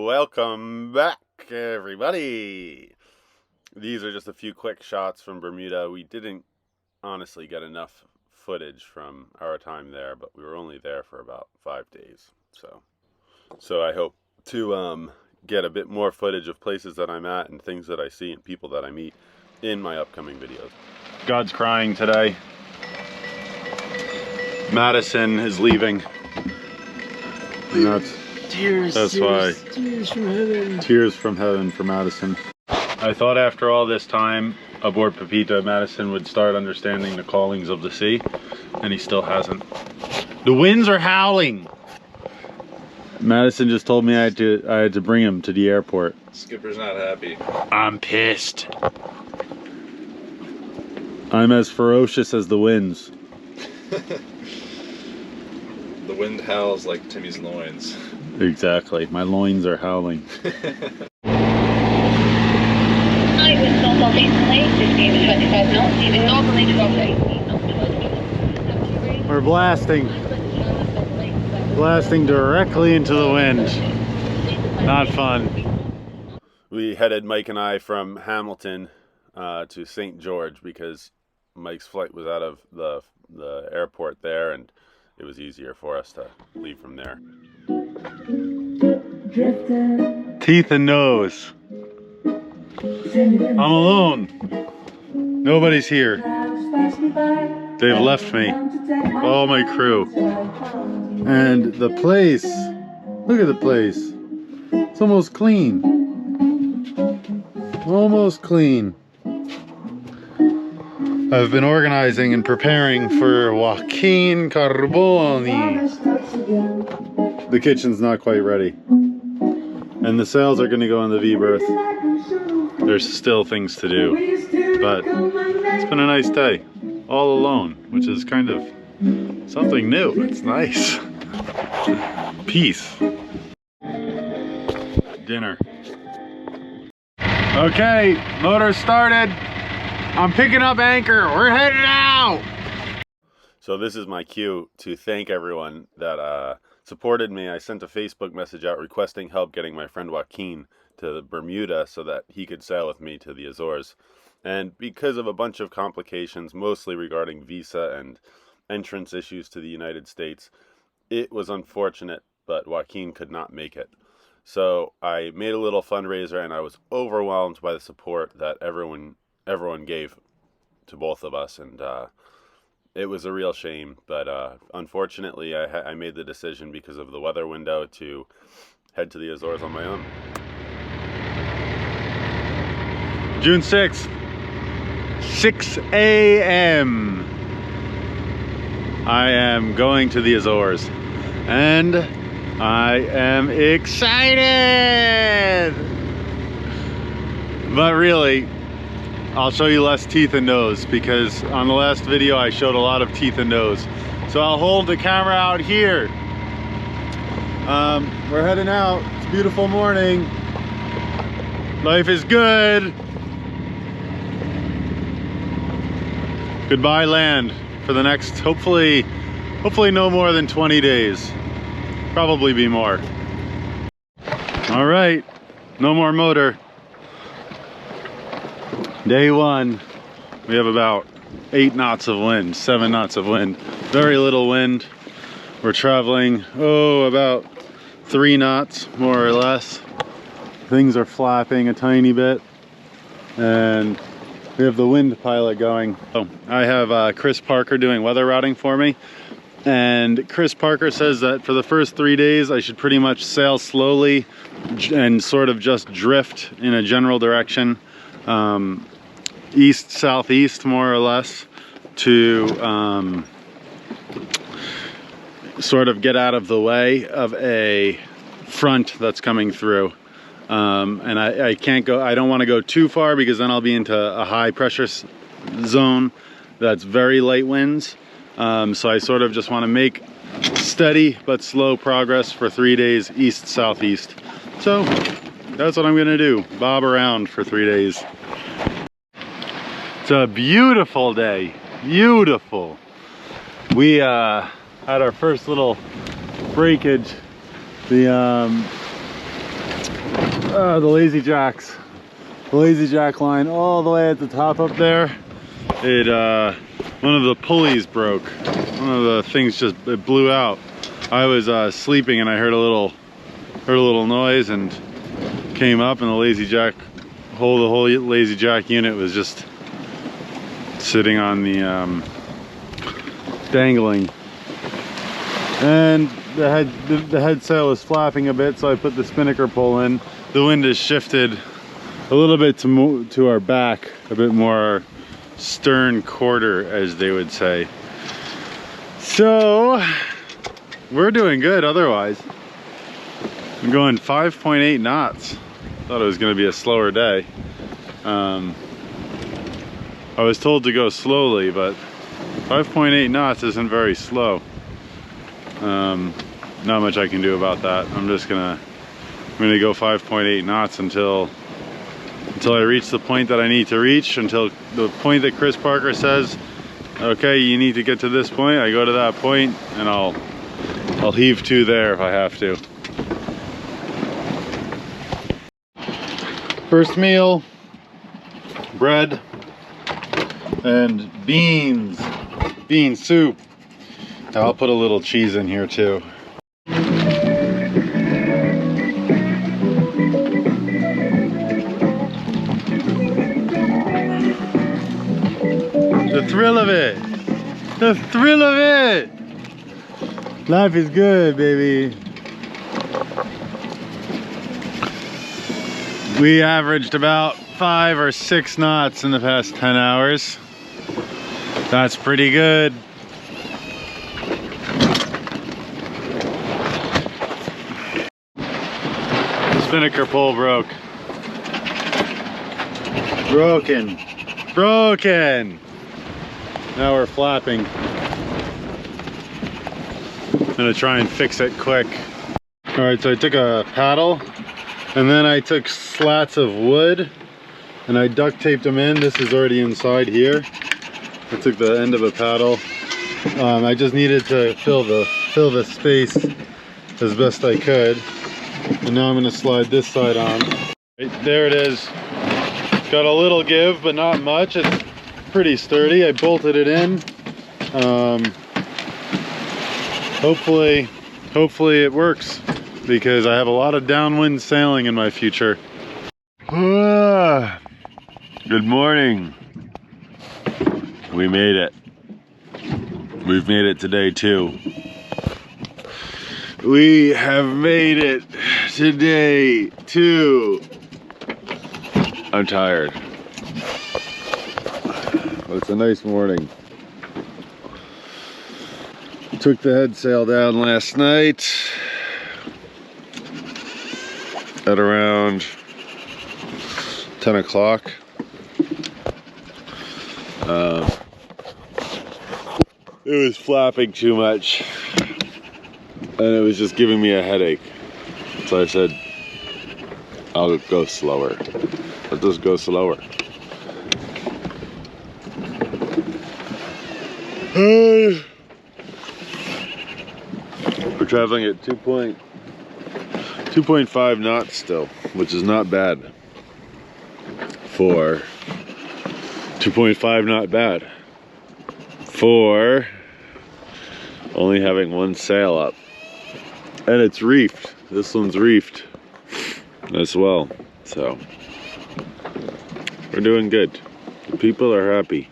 Welcome back, everybody. These are just a few quick shots from Bermuda. We didn't honestly get enough footage from our time there, but we were only there for about 5 days. So I hope to get a bit more footage of places that I'm at and things that I see and people that I meet in my upcoming videos. God's crying today. Madison is leaving. And that's why. Tears from heaven. Tears from heaven for Madison. I thought after all this time aboard Pepita, Madison would start understanding the callings of the sea, and he still hasn't. The winds are howling. Madison just told me I had to bring him to the airport. Skipper's not happy. I'm pissed. I'm as ferocious as the winds. The wind howls like Timmy's loins. Exactly. My loins are howling. We're blasting directly into the wind. Not fun. We headed, Mike and I, from Hamilton to St. George because Mike's flight was out of the airport there, and it was easier for us to leave from there. Teeth and nose. I'm alone. Nobody's here. They've left me. All my crew. And the place. Look at the place. It's almost clean. Almost clean. I've been organizing and preparing for Joaquin Carboni. The kitchen's not quite ready. And the sails are going to go in the V-berth. There's still things to do. But it's been a nice day. All alone, which is kind of something new. It's nice. Peace. Dinner. Okay, motor started. I'm picking up anchor. We're headed out. So this is my cue to thank everyone that supported me. I sent a Facebook message out requesting help getting my friend Joaquin to Bermuda so that he could sail with me to the Azores. And because of a bunch of complications, mostly regarding visa and entrance issues to the United States, it was unfortunate, but Joaquin could not make it. So I made a little fundraiser, and I was overwhelmed by the support that everyone gave to both of us, and it was a real shame, but unfortunately I made the decision because of the weather window to head to the Azores on my own. June 6th, 6 a.m. I am going to the Azores, and I am excited! But really, I'll show you less teeth and nose because on the last video I showed a lot of teeth and nose. So I'll hold the camera out here. We're heading out. It's a beautiful morning. Life is good. Goodbye land for the next, hopefully no more than 20 days. Probably be more. All right, no more motor. Day one, we have about 8 knots of wind, 7 knots of wind. Very little wind. We're traveling, about 3 knots, more or less. Things are flapping a tiny bit. And we have the wind pilot going. Oh, I have Chris Parker doing weather routing for me. And Chris Parker says that for the first 3 days, I should pretty much sail slowly and sort of just drift in a general direction. East southeast, more or less, to sort of get out of the way of a front that's coming through. And I can't go, I don't want to go too far because then I'll be into a high pressure zone that's very light winds. So I sort of just want to make steady but slow progress for 3 days east southeast. So that's what I'm gonna do, bob around for 3 days. It's a beautiful day, beautiful. We had our first little breakage. The The Lazy Jacks. The Lazy Jack line all the way at the top up there. One of the pulleys broke. One of the things it blew out. I was sleeping and I heard a little noise and came up, and the the whole Lazy Jack unit was just sitting on the dangling. And the head sail was flapping a bit, so I put the spinnaker pole in. The wind has shifted a little bit to our back, a bit more stern quarter, as they would say. So we're doing good otherwise. I'm going 5.8 knots. Thought it was going to be a slower day. I was told to go slowly, but 5.8 knots isn't very slow. Not much I can do about that. I'm gonna go 5.8 knots until I reach the point that I need to reach, until the point that Chris Parker says, okay, you need to get to this point. I go to that point and I'll heave to there if I have to. First meal, bread and bean soup. I'll put a little cheese in here too. The thrill of it! The thrill of it! Life is good, baby. We averaged about 5 or 6 knots in the past 10 hours. That's pretty good. The spinnaker pole broke. Broken! Now we're flapping. I'm gonna try and fix it quick. Alright, so I took a paddle and then I took slats of wood and I duct taped them in. This is already inside here. I took the end of a paddle. I just needed to fill the space as best I could. And now I'm gonna slide this side on. Right, there it is. Got a little give, but not much. It's pretty sturdy. I bolted it in. Hopefully it works, because I have a lot of downwind sailing in my future. Good morning. We made it. We've made it today too. We have made it today too. I'm tired. It's a nice morning. Took the head sail down last night at around 10 o'clock. It was flapping too much and it was just giving me a headache. So I said, I'll go slower. I'll just go slower. We're traveling at 2.5 knots still, which is not bad. For 2.5, not bad. For only having one sail up. And it's reefed. This one's reefed as well. So we're doing good. The people are happy.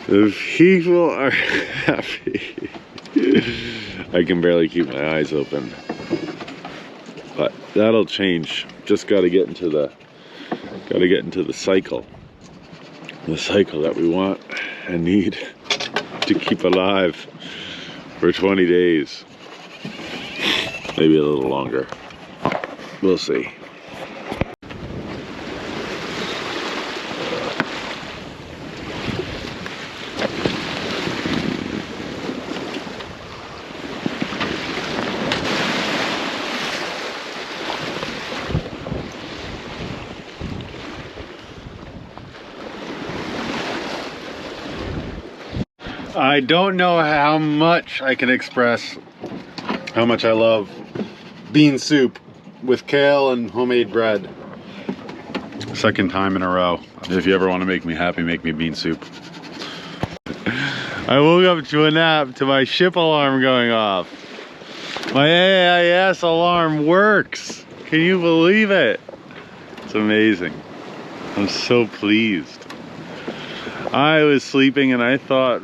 The people are happy. I can barely keep my eyes open. But that'll change. Just gotta get into the cycle. The cycle that we want and need to keep alive for 20 days. Maybe a little longer. We'll see. I don't know how much I can express how much I love bean soup with kale and homemade bread. Second time in a row. If you ever want to make me happy, make me bean soup. I woke up to a nap to my ship alarm going off. My AIS alarm works. Can you believe it? It's amazing. I'm so pleased. I was sleeping and I thought,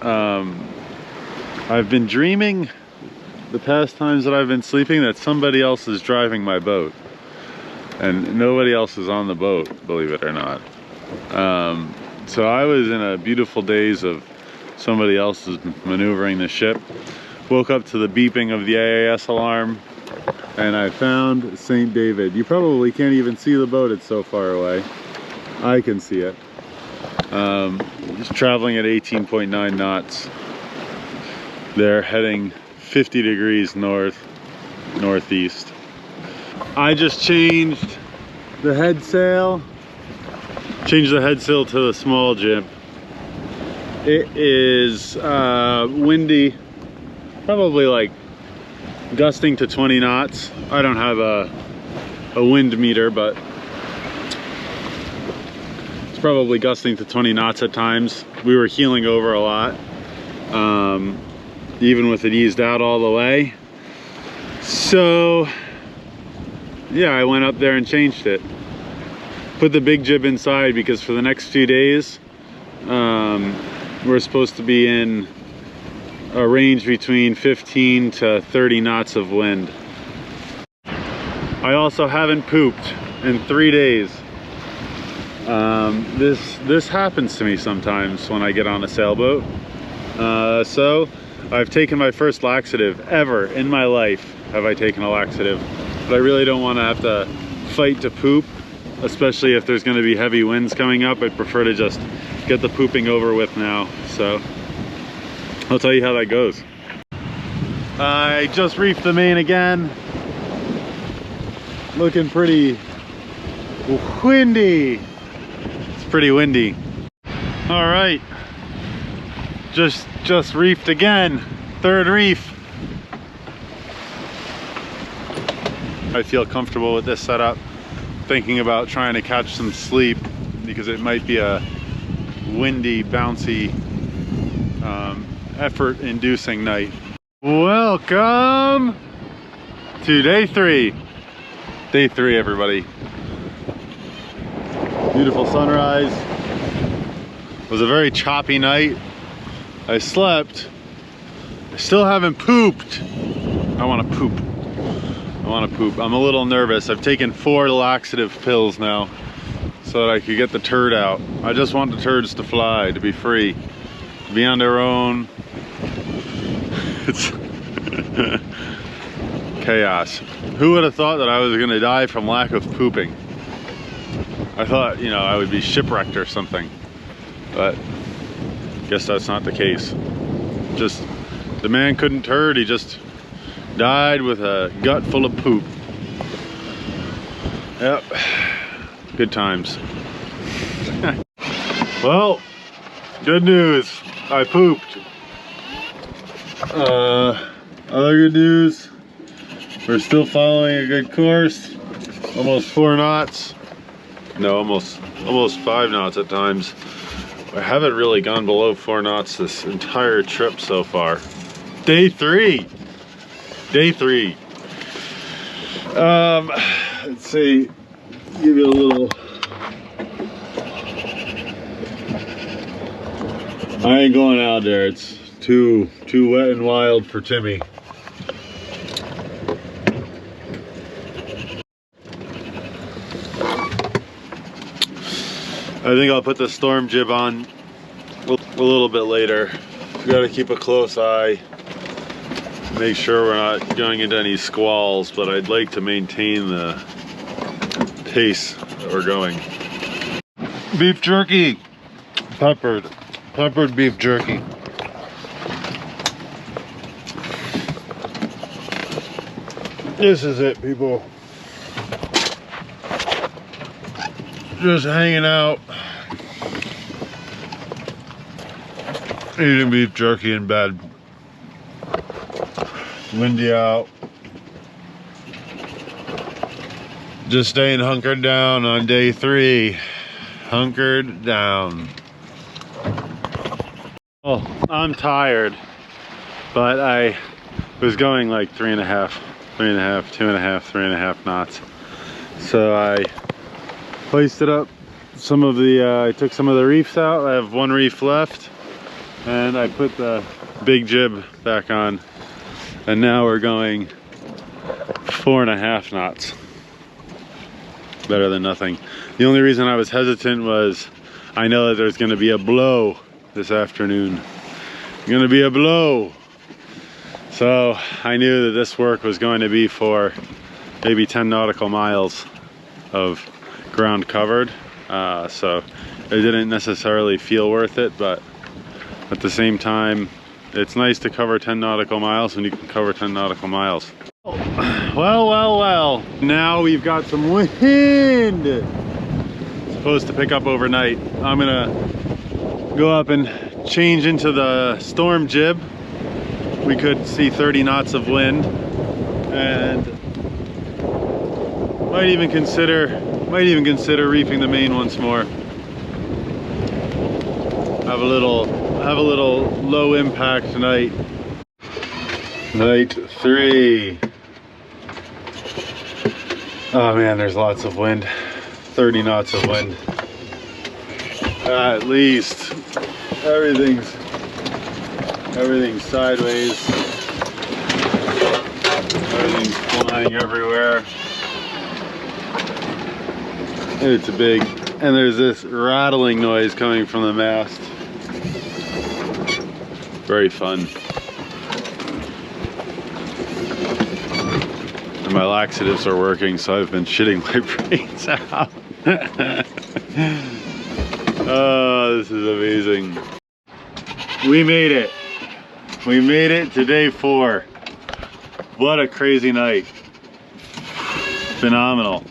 I've been dreaming the past times that I've been sleeping that somebody else is driving my boat. And nobody else is on the boat, believe it or not. So I was in a beautiful daze of somebody else is maneuvering the ship. Woke up to the beeping of the AIS alarm, and I found St. David. You probably can't even see the boat, it's so far away. I can see it. Just traveling at 18.9 knots. They're heading 50 degrees northeast. I just changed the head sail. Changed the head sail to the small jib. It is windy, probably like gusting to 20 knots. I don't have a wind meter, but it's probably gusting to 20 knots at times. We were heeling over a lot, even with it eased out all the way. So yeah, I went up there and changed it. Put the big jib inside because for the next few days, we're supposed to be in a range between 15 to 30 knots of wind. I also haven't pooped in 3 days. This happens to me sometimes when I get on a sailboat. So I've taken my first laxative ever in my life. Have I taken a laxative? But I really don't want to have to fight to poop, especially if there's going to be heavy winds coming up. I'd prefer to just get the pooping over with now. So I'll tell you how that goes. I just reefed the main again. Looking pretty windy. It's pretty windy. All right, just reefed again. Third reef. I feel comfortable with this setup. Thinking about trying to catch some sleep because it might be a windy, bouncy, effort-inducing night. Welcome to day 3. Day 3, everybody. Beautiful sunrise. It was a very choppy night. I slept. I still haven't pooped. I want to poop. I want to poop. I'm a little nervous. I've taken 4 laxative pills now so that I could get the turd out. I just want the turds to fly, to be free, to be on their own. It's chaos. Who would have thought that I was going to die from lack of pooping? I thought, you know, I would be shipwrecked or something, but guess that's not the case. Just the man couldn't turd. He just died with a gut full of poop. Yep, good times. Well, good news, I pooped. Other good news, we're still following a good course. Almost 4 knots. No, almost 5 knots at times. I haven't really gone below 4 knots this entire trip so far. Day 3. Day 3. Let's see. Give you a little. I ain't going out there. It's too wet and wild for Timmy. I think I'll put the storm jib on a little bit later. We gotta keep a close eye. Make sure we're not going into any squalls, but I'd like to maintain the pace that we're going. Beef jerky. Peppered beef jerky. This is it, people. Just hanging out, eating beef jerky in bed. Windy out. Just staying hunkered down on day 3. Hunkered down. Well, I'm tired, but I was going like 3.5, 2.5, 3.5 knots. So I hoisted up some of the, I took some of the reefs out. I have 1 reef left, and I put the big jib back on. And now we're going 4.5 knots. Better than nothing. The only reason I was hesitant was I know that there's gonna be a blow this afternoon. Gonna be a blow. So I knew that this work was going to be for maybe 10 nautical miles of ground covered. So it didn't necessarily feel worth it, but at the same time, it's nice to cover 10 nautical miles when you can cover 10 nautical miles. Well. Now we've got some wind. It's supposed to pick up overnight. I'm gonna go up and change into the storm jib. We could see 30 knots of wind, and might even consider reefing the main once more. Have a little low impact night. Night 3. Oh man, there's lots of wind. 30 knots of wind. At least. Everything's sideways. Everything's flying everywhere. It's big. And there's this rattling noise coming from the mast. Very fun. And my laxatives are working, so I've been shitting my brains out. Oh, this is amazing. We made it. We made it to day 4. What a crazy night. Phenomenal.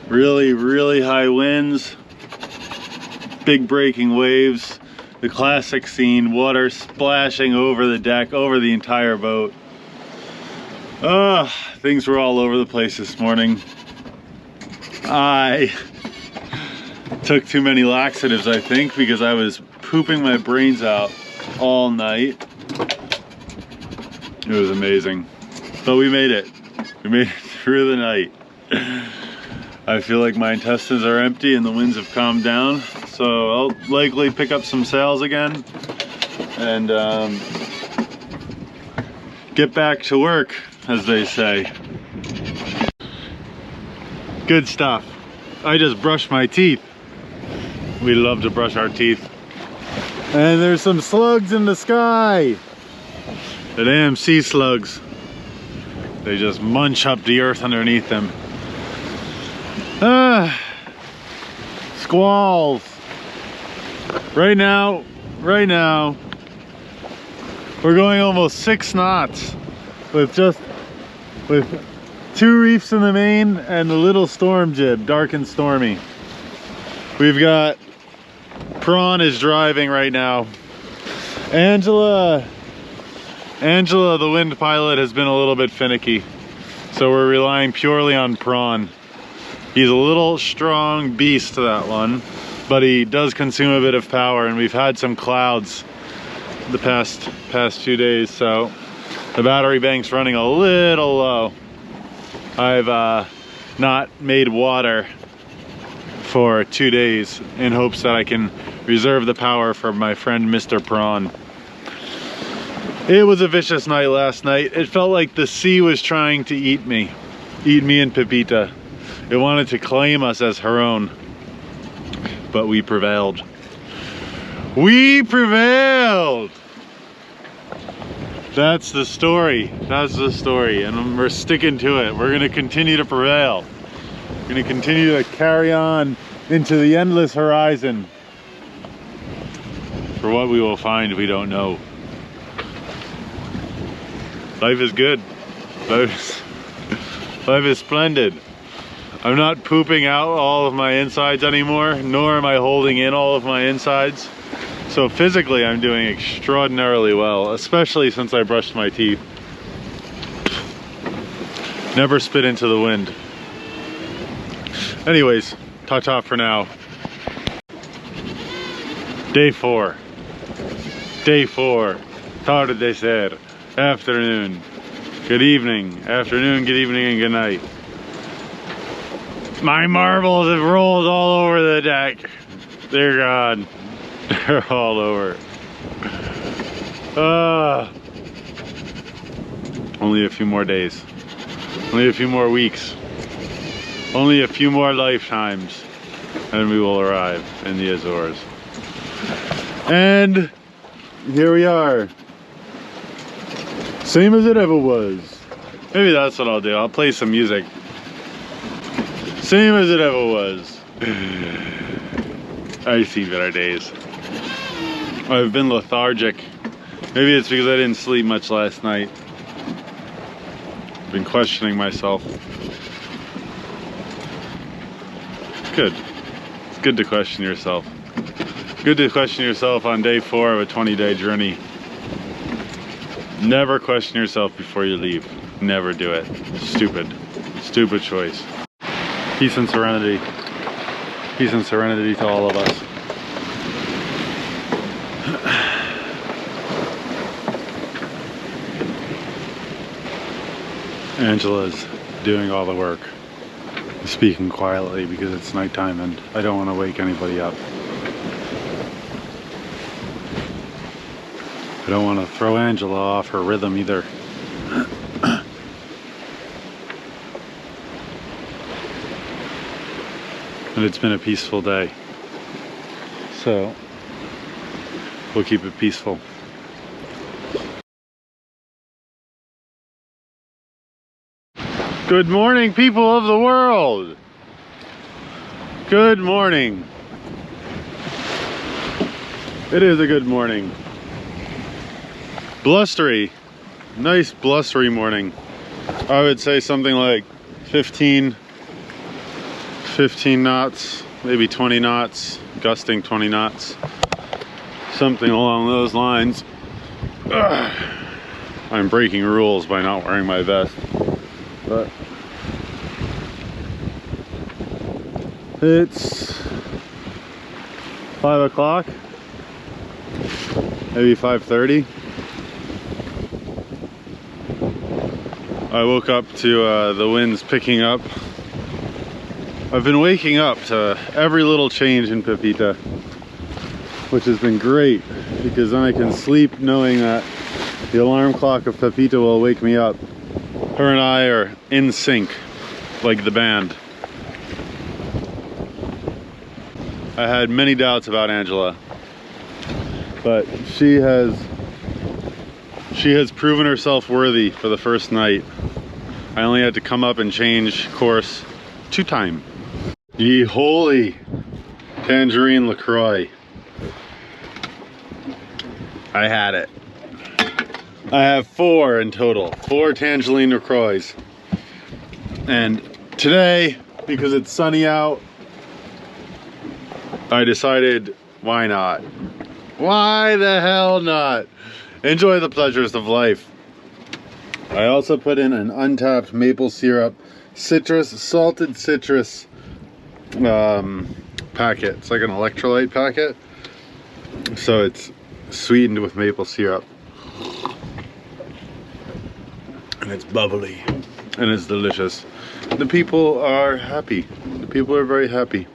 Really high winds. Big breaking waves. The classic scene, water splashing over the deck, over the entire boat. Things were all over the place this morning. I took too many laxatives, I think, because I was pooping my brains out all night. It was amazing. But we made it. We made it through the night. I feel like my intestines are empty and the winds have calmed down. So I'll likely pick up some sails again and get back to work, as they say. Good stuff. I just brushed my teeth. We love to brush our teeth. And there's some slugs in the sky. The damn sea slugs. They just munch up the earth underneath them. Squalls. Right now, we're going almost 6 knots with 2 reefs in the main and a little storm jib, dark and stormy. We've got Prawn is driving right now. Angela, the wind pilot, has been a little bit finicky, so we're relying purely on Prawn. He's a little strong beast, that one, but he does consume a bit of power, and we've had some clouds the past 2 days, so the battery bank's running a little low. I've not made water for 2 days in hopes that I can reserve the power for my friend Mr. Prawn. It was a vicious night last night. It felt like the sea was trying to eat me and Pepita. It wanted to claim us as her own, but we prevailed. We prevailed! That's the story. That's the story, and we're sticking to it. We're gonna continue to prevail. We're gonna continue to carry on into the endless horizon. For what we will find, we don't know. Life is good. Life is splendid. I'm not pooping out all of my insides anymore, nor am I holding in all of my insides. So physically, I'm doing extraordinarily well, especially since I brushed my teeth. Never spit into the wind. Anyways, ta-ta for now. Day 4. Day 4. Tarde de ser. Afternoon. Good evening. Afternoon, good evening, and good night. My marbles have rolled all over the deck. They're gone. They're all over. Only a few more days. Only a few more weeks. Only a few more lifetimes. And we will arrive in the Azores. And here we are. Same as it ever was. Maybe that's what I'll do. I'll play some music. Same as it ever was. I've seen better days. I've been lethargic. Maybe it's because I didn't sleep much last night. I've been questioning myself. Good. It's good to question yourself. Good to question yourself on day 4 of a 20-day journey. Never question yourself before you leave. Never do it. Stupid. Stupid choice. Peace and serenity. Peace and serenity to all of us. Angela's doing all the work. Speaking quietly because it's nighttime and I don't want to wake anybody up. I don't want to throw Angela off her rhythm either. And it's been a peaceful day. So we'll keep it peaceful. Good morning, people of the world. Good morning. It is a good morning. Blustery, nice blustery morning. I would say something like 15 knots, maybe 20 knots, gusting 20 knots, something along those lines. I'm breaking rules by not wearing my vest, but it's 5 o'clock, maybe 5:30. I woke up to the winds picking up. I've been waking up to every little change in Pepita, which has been great because then I can sleep knowing that the alarm clock of Pepita will wake me up. Her and I are in sync, like the band. I had many doubts about Angela, but she has proven herself worthy for the first night. I only had to come up and change course 2 times. Ye holy tangerine LaCroix. I had it. I have 4 in total. 4 tangerine LaCroix. And today, because it's sunny out, I decided, why not? Why the hell not? Enjoy the pleasures of life. I also put in an untapped maple syrup, salted citrus packet. It's like an electrolyte packet. So it's sweetened with maple syrup. And it's bubbly. And it's delicious. The people are happy. The people are very happy.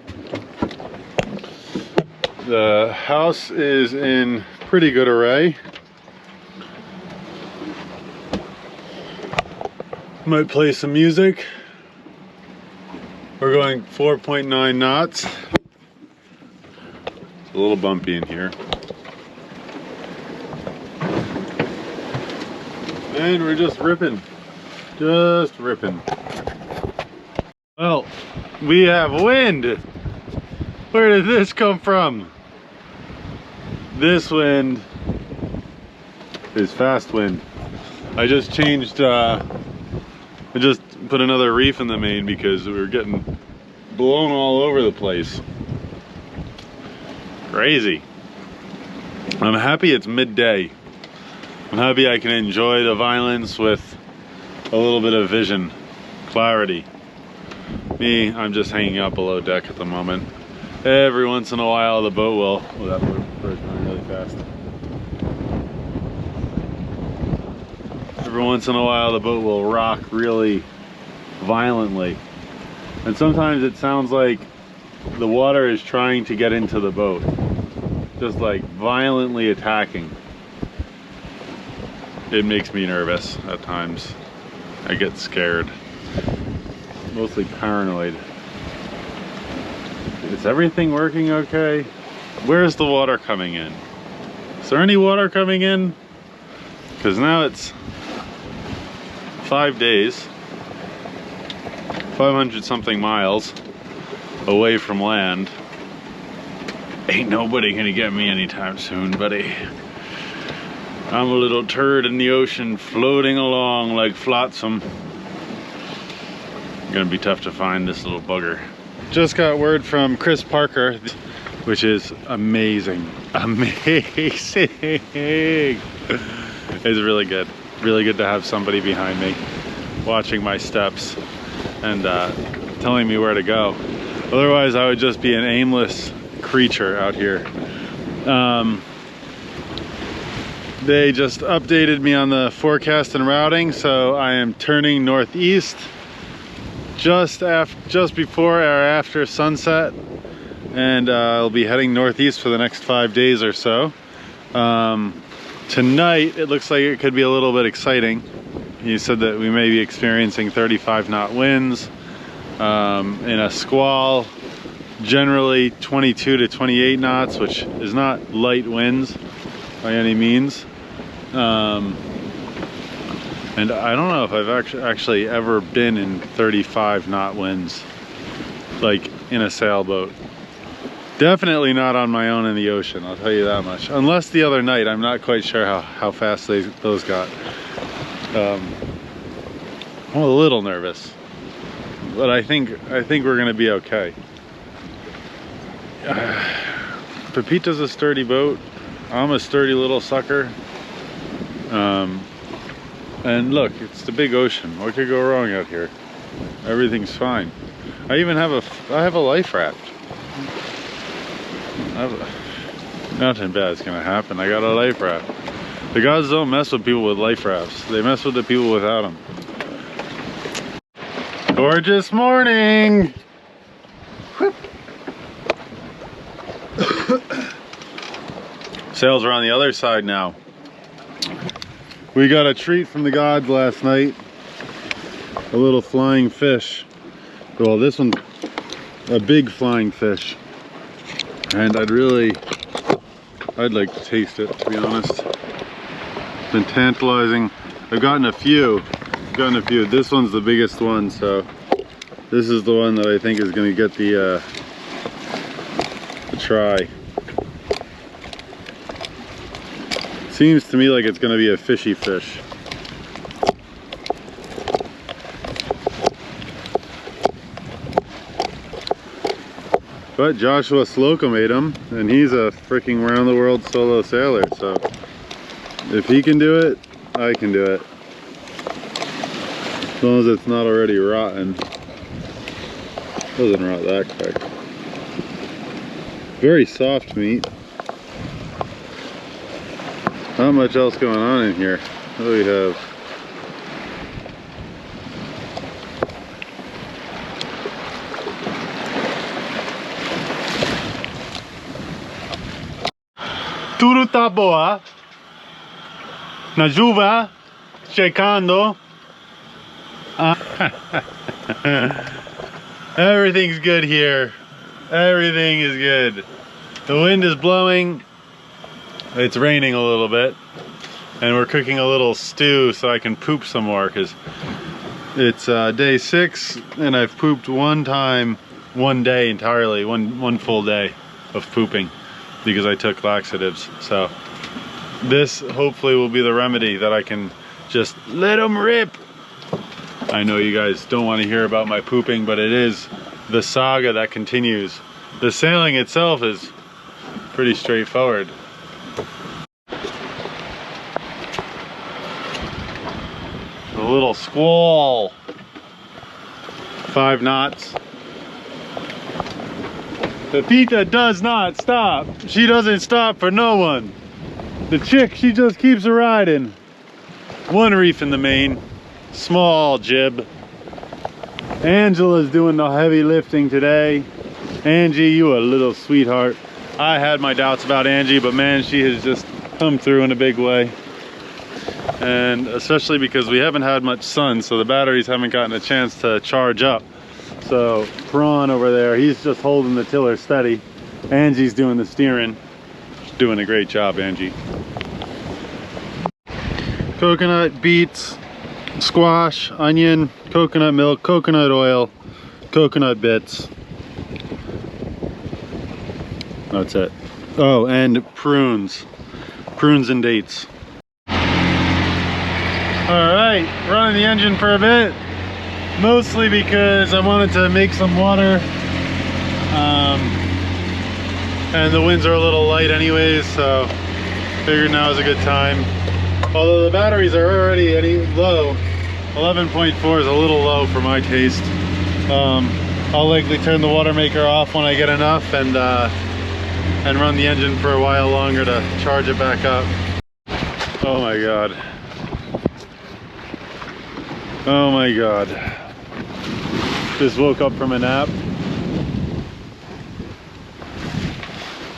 The house is in pretty good array. Might play some music. We're going 4.9 knots. It's a little bumpy in here. And we're just ripping. Just ripping. Well, we have wind. Where did this come from? This wind is fast wind. I just changed, I just put another reef in the main because we were getting blown all over the place. Crazy. I'm happy it's midday. I'm happy I can enjoy the violence with a little bit of vision, clarity. Me, I'm just hanging out below deck at the moment. Every once in a while the boat will, oh, that bird's going really fast. Every once in a while the boat will rock really violently. And sometimes it sounds like the water is trying to get into the boat. Just like violently attacking. It makes me nervous at times. I get scared. Mostly paranoid. Is everything working okay? Where's the water coming in? Is there any water coming in? Because now it's 5 days, 500 something miles away from land. Ain't nobody gonna get me anytime soon, buddy. I'm a little turd in the ocean floating along like flotsam. Gonna be tough to find this little bugger. Just got word from Chris Parker, which is amazing. Amazing. It's really good. Really good to have somebody behind me watching my steps and telling me where to go. Otherwise I would just be an aimless creature out here. They just updated me on the forecast and routing, so I am turning northeast just before or after sunset, and I'll be heading northeast for the next 5 days or so. Tonight it looks like it could be a little bit exciting. He said that we may be experiencing 35 knot winds in a squall, generally 22 to 28 knots, which is not light winds by any means. And I don't know if I've actually ever been in 35 knot winds, like in a sailboat. Definitely not on my own in the ocean, I'll tell you that much. Unless the other night, I'm not quite sure how fast those got. I'm a little nervous, but I think we're gonna be okay. Pepita's a sturdy boat. I'm a sturdy little sucker. And look, it's the big ocean. What could go wrong out here? Everything's fine. I even have a life raft. Nothing bad's gonna happen. I got a life raft. The gods don't mess with people with life rafts. They mess with the people without them. Gorgeous morning! Sails are on the other side now. We got a treat from the gods last night. A little flying fish. Well, this one's a big flying fish. And I'd like to taste it, to be honest. It's been tantalizing. I've gotten a few. This one's the biggest one, so this is the one that I think is gonna get the try. Seems to me like it's gonna be a fishy fish. But Joshua Slocum ate him, and he's a freaking round the world solo sailor, so if he can do it, I can do it. As long as it's not already rotten. Doesn't rot that quick. Very soft meat. Not much else going on in here. What do we have? Tudo tá boa. Na chuva, checando. Everything's good here. Everything is good. The wind is blowing. It's raining a little bit. And we're cooking a little stew so I can poop some more, because it's day 6 and I've pooped one time, one day entirely, one full day of pooping because I took laxatives. So this hopefully will be the remedy that I can just let them rip. I know you guys don't want to hear about my pooping, but it is the saga that continues. The sailing itself is pretty straightforward. A little squall. 5 knots. Pepita does not stop. She doesn't stop for no one. The chick, she just keeps riding. One reef in the main, small jib. Angela's doing the heavy lifting today. Angie, you a little sweetheart. I had my doubts about Angie, but man, she has just come through in a big way. And especially because we haven't had much sun, so the batteries haven't gotten a chance to charge up. So Prawn over there, he's just holding the tiller steady. Angie's doing the steering. Doing a great job, Angie. Coconut, beets, squash, onion, coconut milk, coconut oil, coconut bits. That's it. Oh, and prunes. Prunes and dates. Alright, running the engine for a bit. Mostly because I wanted to make some water. And the winds are a little light anyways, so figured now is a good time. Although the batteries are already low, 11.4 is a little low for my taste. I'll likely turn the water maker off when I get enough and run the engine for a while longer to charge it back up. Oh my god. Oh my god. Just woke up from a nap.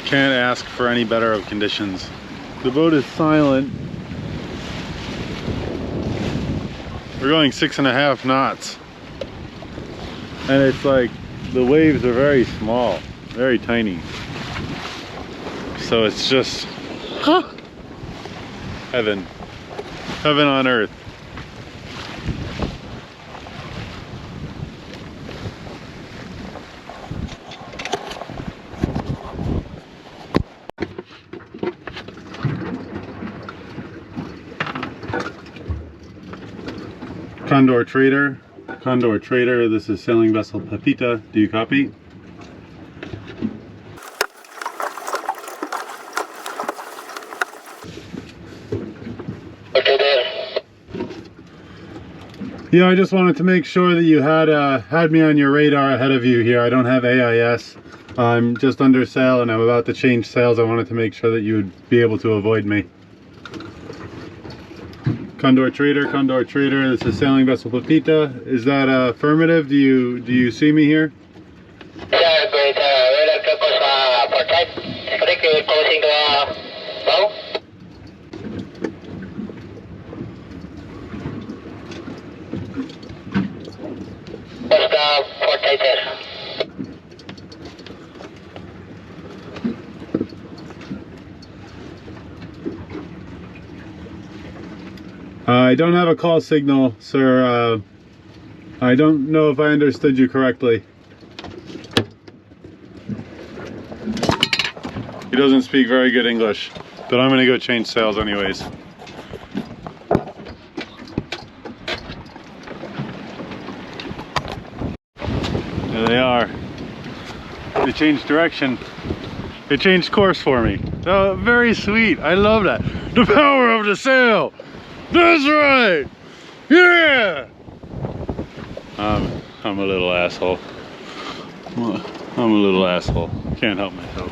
Can't ask for any better of conditions. The boat is silent. We're going 6.5 knots. And it's like the waves are very small, very tiny. So it's just heaven. Heaven on earth. Condor Trader, this is sailing vessel Pepita. Do you copy? Okay there. Yeah, I just wanted to make sure that you had me on your radar ahead of you here. I don't have AIS. I'm just under sail and I'm about to change sails. I wanted to make sure that you would be able to avoid me. Condor Trader, this is sailing vessel Pepita. Is that affirmative? Do you see me here? Yeah, great. Radar circles for type. Strictly closing the bow. What's the port type there? I don't have a call signal, sir. I don't know if I understood you correctly. He doesn't speak very good English, but I'm gonna go change sails anyways. There they are. They changed direction. They changed course for me. Oh, very sweet. I love that. The power of the sail. That's right! Yeah! I'm a little asshole. I'm a little asshole. Can't help myself.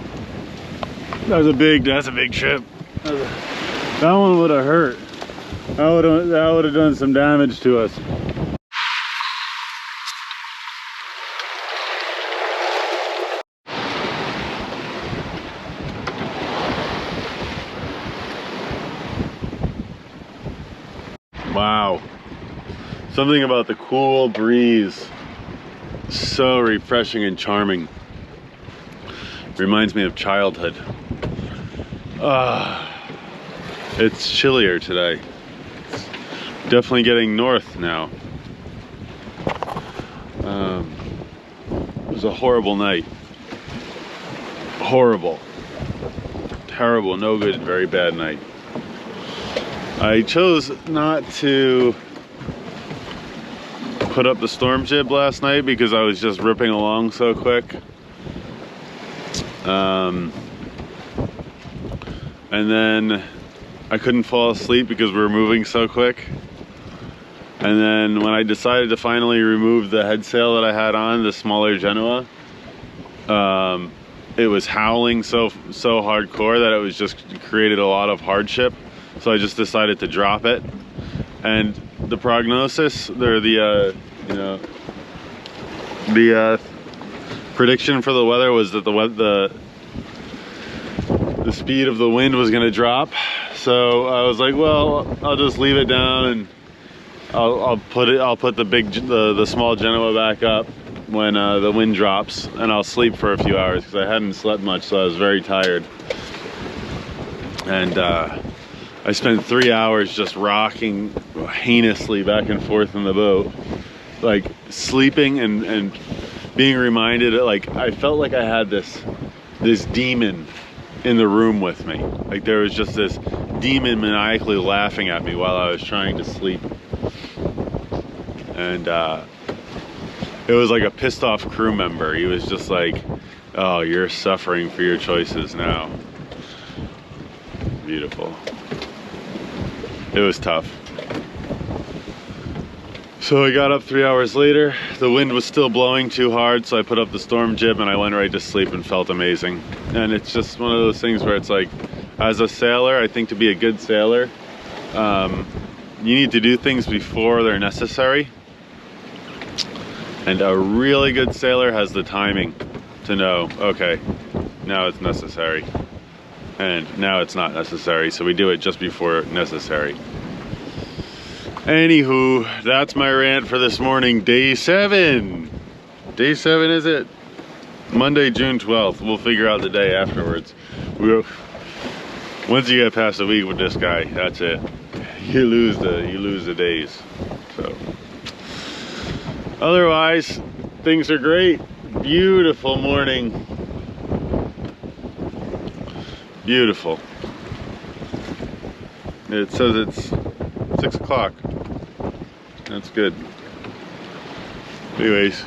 That's a big ship. That one would have hurt. That would have done some damage to us. Wow. Something about the cool breeze. So refreshing and charming. Reminds me of childhood. It's chillier today. It's definitely getting north now. It was a horrible night. Horrible. Terrible, no good, very bad night. I chose not to put up the storm jib last night because I was just ripping along so quick. And then I couldn't fall asleep because we were moving so quick. And then when I decided to finally remove the head sail that I had on, the smaller Genoa, it was howling so hardcore that it was just created a lot of hardship. So I just decided to drop it. And the prognosis, or the prediction for the weather was that the speed of the wind was going to drop. So I was like, well, I'll just leave it down, and I'll put the small Genoa back up when the wind drops, and I'll sleep for a few hours, because I hadn't slept much, so I was very tired. And I spent 3 hours just rocking heinously back and forth in the boat, like sleeping and being reminded, like I felt like I had this demon in the room with me. Like there was just this demon maniacally laughing at me while I was trying to sleep. And it was like a pissed off crew member. He was just like, oh, you're suffering for your choices now. Beautiful. It was tough. So I got up 3 hours later. The wind was still blowing too hard, so I put up the storm jib and I went right to sleep and felt amazing. And it's just one of those things where it's like, as a sailor, I think to be a good sailor, you need to do things before they're necessary. And a really good sailor has the timing to know, okay, now it's necessary. And now it's not necessary, so we do it just before necessary. Anywho, that's my rant for this morning. Day 7. Day 7 is it? Monday, June 12th. We'll figure out the day afterwards. Once you get past a week with this guy, that's it. You lose the days. So otherwise, things are great. Beautiful morning. Beautiful. It says it's 6 o'clock. That's good. Anyways.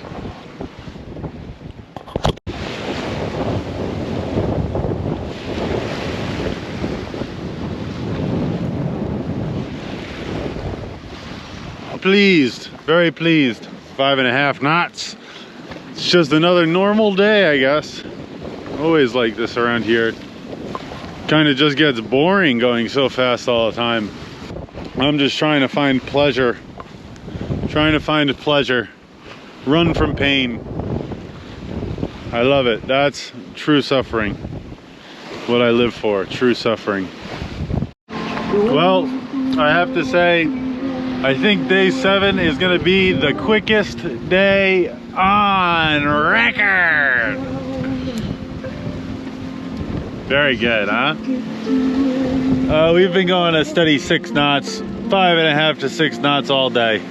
Pleased, very pleased. 5.5 knots. It's just another normal day, I guess. Always like this around here. Kind of just gets boring going so fast all the time. I'm just trying to find pleasure. Trying to find pleasure. Run from pain. I love it. That's true suffering. What I live for, true suffering. Well, I have to say, I think day 7 is going to be the quickest day on record. Very good, huh? We've been going a steady 6 knots, 5.5 to 6 knots all day.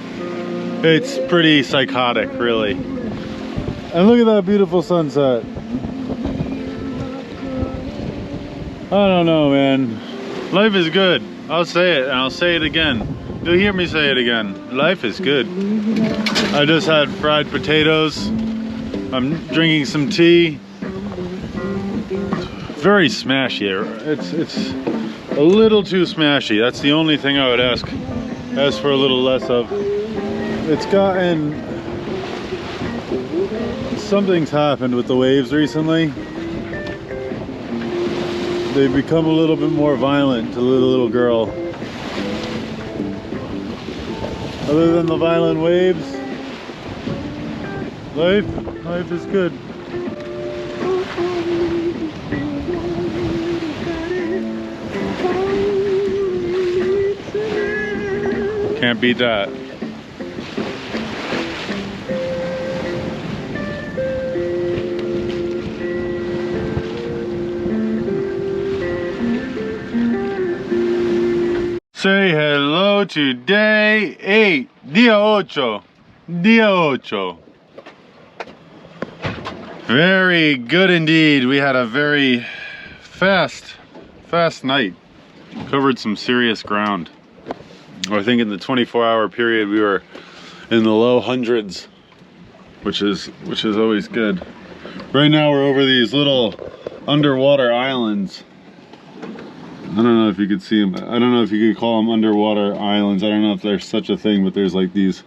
It's pretty psychotic, really. And look at that beautiful sunset. I don't know, man. Life is good. I'll say it, and I'll say it again. You'll hear me say it again. Life is good. I just had fried potatoes. I'm drinking some tea. Very smashy. It's a little too smashy. That's the only thing I would ask for a little less of. It's gotten... Something's happened with the waves recently. They've become a little bit more violent to the little girl. Other than the violent waves, life is good. Can't beat that. Say hello to day 8. Dia ocho. Dia ocho. Very good indeed. We had a very fast night. Covered some serious ground. I think in the 24-hour period we were in the low hundreds, which is always good. Right now we're over these little underwater islands. I don't know if you could see them. I don't know if you could call them underwater islands. I don't know if there's such a thing, but there's like these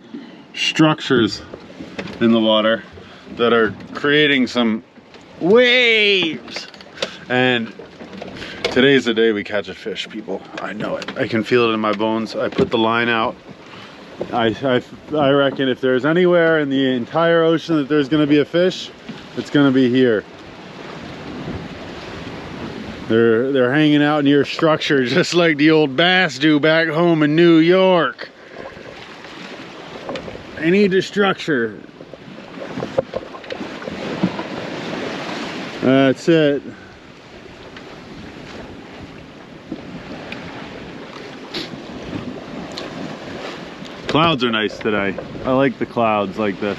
structures in the water that are creating some waves. And today's the day we catch a fish, people. I know it. I can feel it in my bones. I put the line out. I reckon if there's anywhere in the entire ocean that there's gonna be a fish, it's gonna be here. They're hanging out near structure just like the old bass do back home in New York. They need the structure. That's it. Clouds are nice today. I like the clouds like this.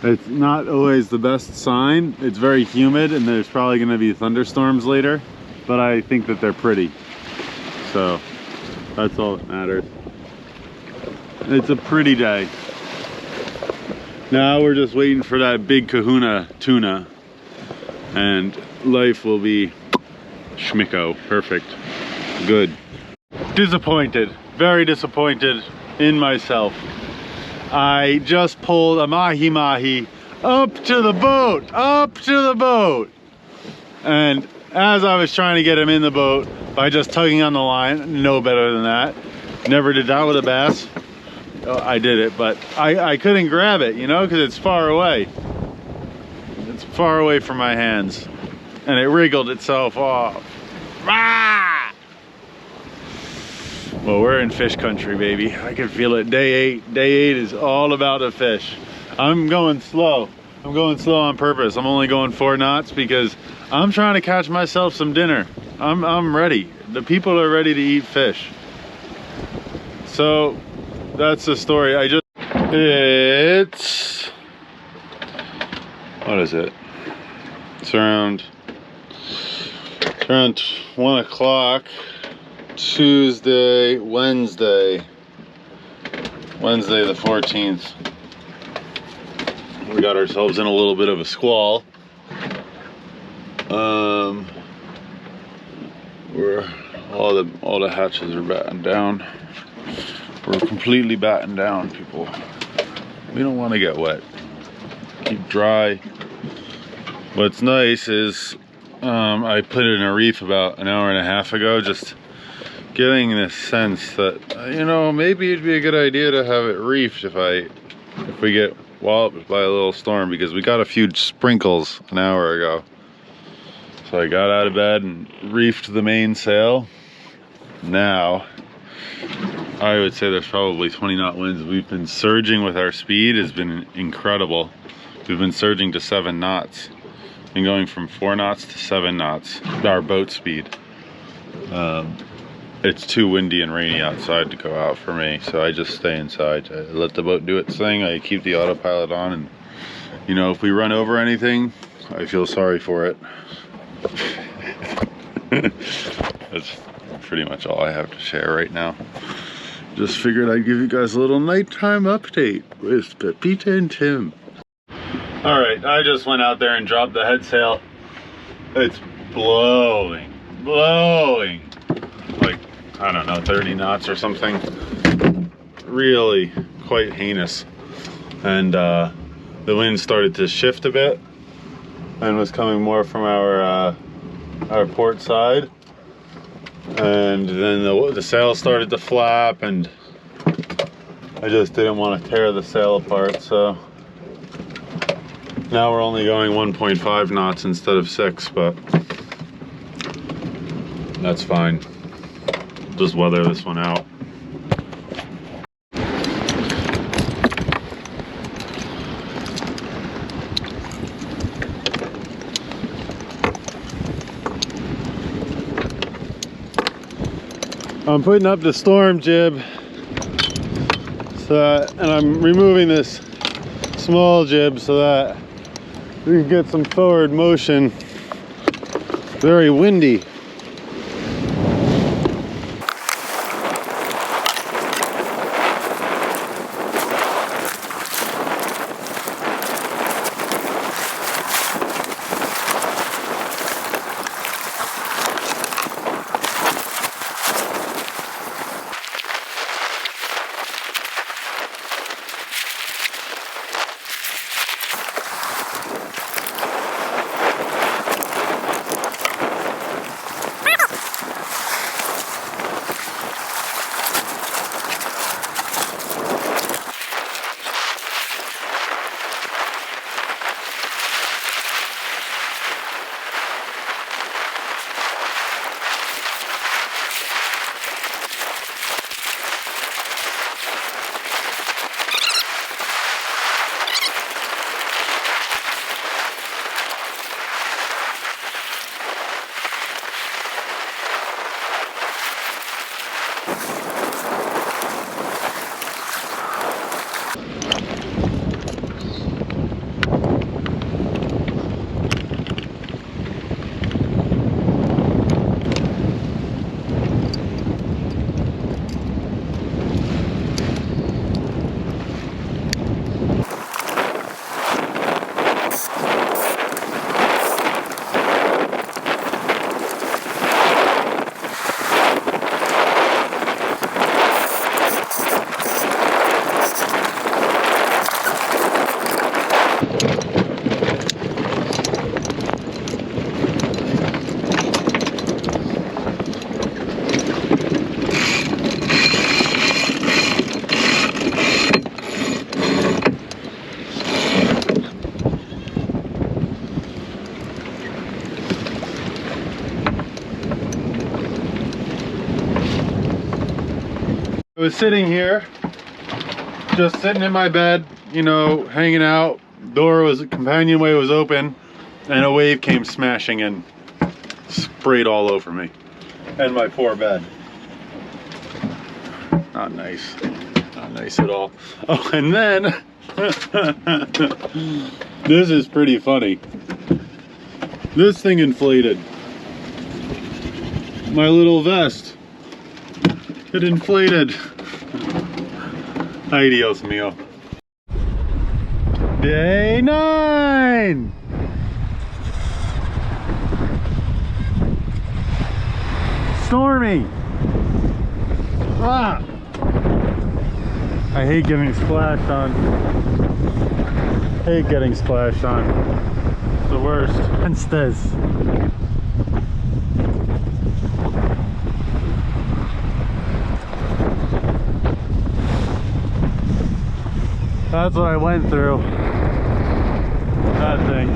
It's not always the best sign. It's very humid and there's probably going to be thunderstorms later, but I think that they're pretty. So that's all that matters. It's a pretty day. Now we're just waiting for that big kahuna tuna and life will be schmicko. Perfect. Good. Disappointed. Very disappointed in myself. I just pulled a mahi-mahi up to the boat, and as I was trying to get him in the boat by just tugging on the line, no better than that. Never did that with a bass. Oh, I did it, but I couldn't grab it, you know, because it's far away. It's far away from my hands, and it wriggled itself off. Ah! Well, we're in fish country, baby. I can feel it. Day 8. Day 8 is all about the fish. I'm going slow. I'm going slow on purpose. I'm only going 4 knots because I'm trying to catch myself some dinner. I'm ready. The people are ready to eat fish. So that's the story. It's what is it? It's around 1 o'clock. Wednesday the 14th. We got ourselves in a little bit of a squall. We're all the hatches are battened down. We're completely battened down, people. We don't want to get wet. Keep dry. What's nice is I put in a reef about an hour and a half ago, just getting this sense that, you know, maybe it'd be a good idea to have it reefed if we get walloped by a little storm, because we got a few sprinkles an hour ago. So I got out of bed and reefed the mainsail. Now I would say there's probably 20 knot winds. We've been surging with our speed. Has been incredible. We've been surging to 7 knots. Been going from 4 knots to 7 knots, our boat speed. It's too windy and rainy outside to go out for me, so I just stay inside. I let the boat do its thing. I keep the autopilot on, and you know, if we run over anything, I feel sorry for it. That's pretty much all I have to share right now. Just figured I'd give you guys a little nighttime update with Pepita and Tim. All right, I just went out there and dropped the head sail. It's blowing, like, I don't know, 30 knots or something. Really quite heinous. And the wind started to shift a bit and was coming more from our port side. And then the sail started to flap, and I just didn't want to tear the sail apart, so now we're only going 1.5 knots instead of 6, but that's fine. Just weather this one out. I'm putting up the storm jib, and I'm removing this small jib so that we can get some forward motion. Very windy. was sitting here, just sitting in my bed, you know, hanging out. Companionway was open, and a wave came smashing in, sprayed all over me and my poor bed. Not nice. Not nice at all. Oh, and then this is pretty funny. This thing inflated. My little vest. It inflated. Ay, Dios mío. Day 9! Stormy! Ah! I hate getting splashed on. Hate getting splashed on. It's the worst. Hence this. That's what I went through. That thing.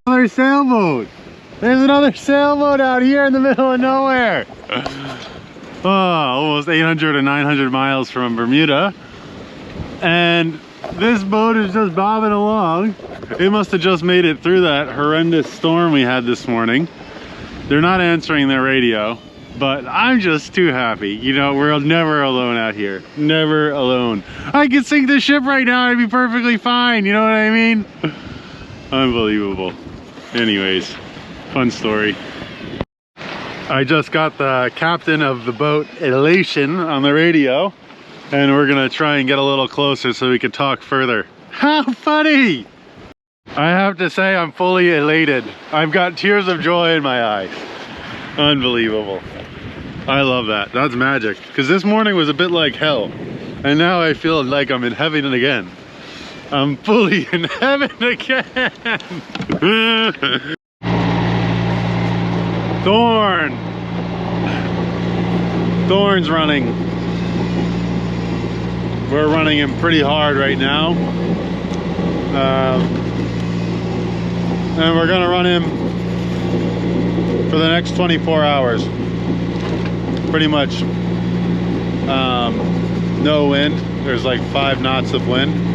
Another sailboat. There's another sailboat out here in the middle of nowhere. Oh, almost 800 or 900 miles from Bermuda. And this boat is just bobbing along. It must have just made it through that horrendous storm we had this morning. They're not answering their radio, but I'm just too happy. You know, we're never alone out here. Never alone. I could sink the ship right now and I'd be perfectly fine. You know what I mean? Unbelievable. Anyways, fun story. I just got the captain of the boat, Elation, on the radio, and we're gonna try and get a little closer so we can talk further. How funny! I have to say I'm fully elated. I've got tears of joy in my eyes. Unbelievable. I love that. That's magic. Because this morning was a bit like hell, and now I feel like I'm in heaven again. I'm fully in heaven again. Thorn's running. We're running him pretty hard right now. And we're gonna run him for the next 24 hours. Pretty much no wind. There's like 5 knots of wind.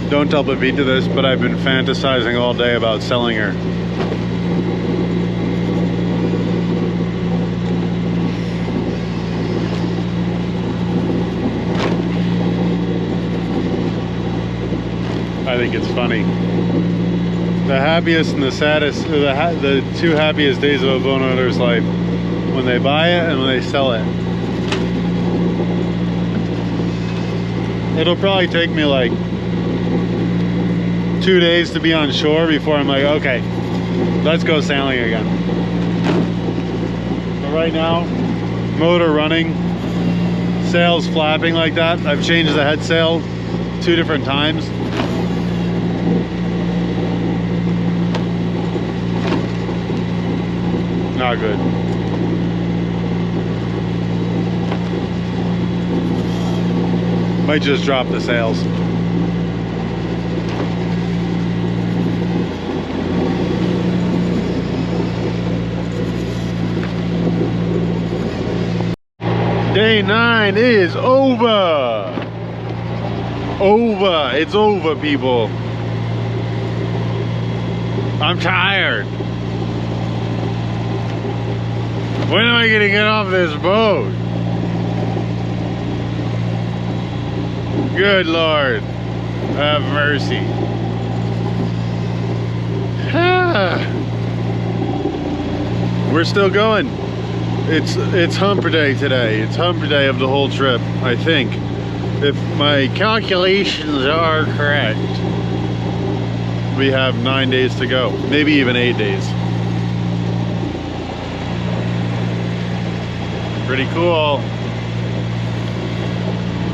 Don't tell Pepita this, but I've been fantasizing all day about selling her. I think it's funny. The happiest and the saddest, the 2 happiest days of a boat owner's life, when they buy it and when they sell it. It'll probably take me like 2 days to be on shore before I'm like, okay, let's go sailing again. But right now, motor running, sails flapping like that. I've changed the head sail 2 different times. Not good. Might just drop the sails. Day 9 is over. It's over, people. I'm tired. When am I gonna get off this boat? Good Lord, have mercy. We're still going. It's hump day today. It's hump day of the whole trip, I think. If my calculations are correct, we have 9 days to go. Maybe even 8 days. Pretty cool.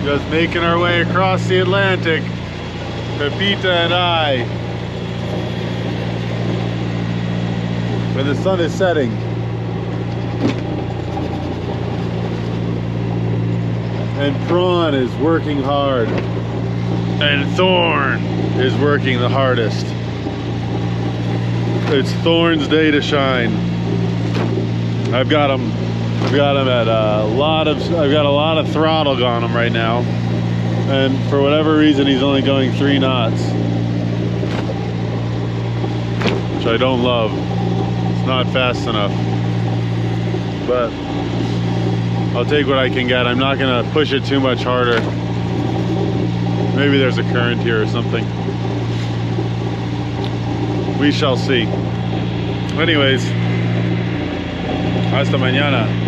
Just making our way across the Atlantic. Pepita and I. Where the sun is setting. And Prawn is working hard. And Thorn is working the hardest. It's Thorn's day to shine. I've got him at I've got a lot of throttle on him right now. And for whatever reason, he's only going 3 knots. Which I don't love. It's not fast enough. But I'll take what I can get. I'm not gonna push it too much harder. Maybe there's a current here or something. We shall see. Anyways, hasta mañana.